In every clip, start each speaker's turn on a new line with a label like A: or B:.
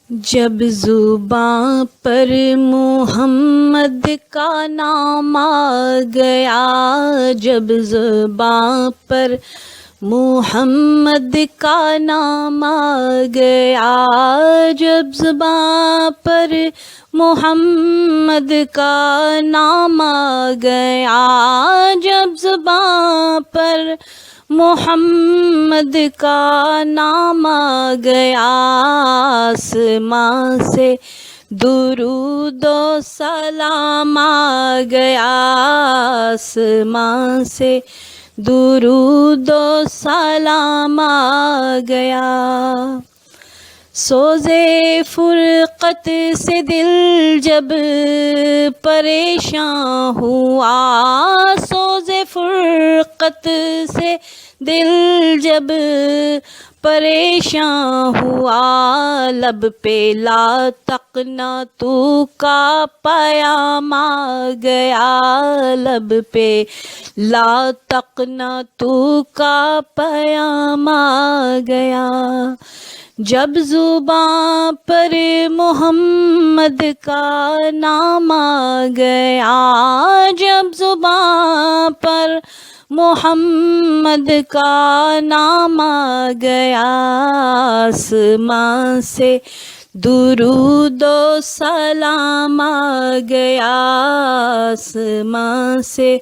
A: جب زباں پر محمد کا نام آ گیا، جب زباں پر محمد کا نام آ گیا، جب زباں پر محمد کا نام آ گیا، جب زباں پر محمد کا نام آ گیا، آسمان سے درود و سلام آ گیا، آسمان سے درود و سلام آ گیا۔ سوزے فرقت سے دل جب پریشاں ہوا، سوزے فرقت سے دل جب پریشاں ہوا، لب پہ لا تقنطوا کا پیام آ گیا، لب پہ لا تقنطوا کا پیام آ گیا۔ جب زباں پر محمد کا نام آ گیا، جب زباں پر محمد کا نام آ گیا، آسمان سے درود و سلام آ گیا، آسمان سے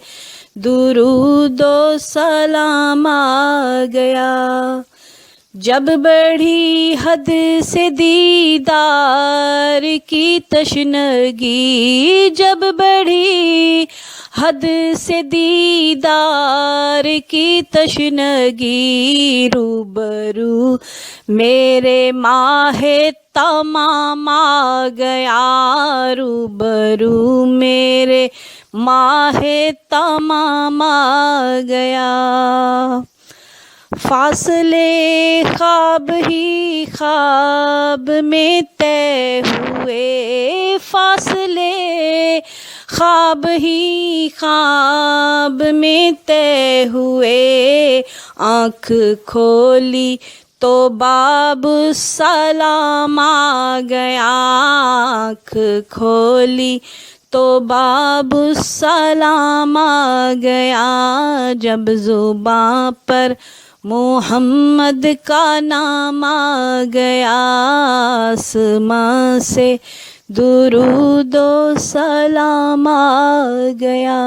A: درود و سلام آ گیا۔ جب بڑھی حد سے دیدار کی تشنگی، جب بڑھی حد سے دیدار کی تشنگی، روبرو میرے ماہ تمام آ گیا، روبرو میرے ماہ تمام آ گیا۔ فاصلے خواب ہی خواب میں طے ہوئے، فاصلے خواب ہی خواب میں طے ہوئے، آنکھ کھولی تو باب السلام آ گیا، آنکھ کھولی تو باب السلام آ گیا۔ جب زباں پر محمد کا نام آ گیا، آسمان سے درود و سلام آ گیا۔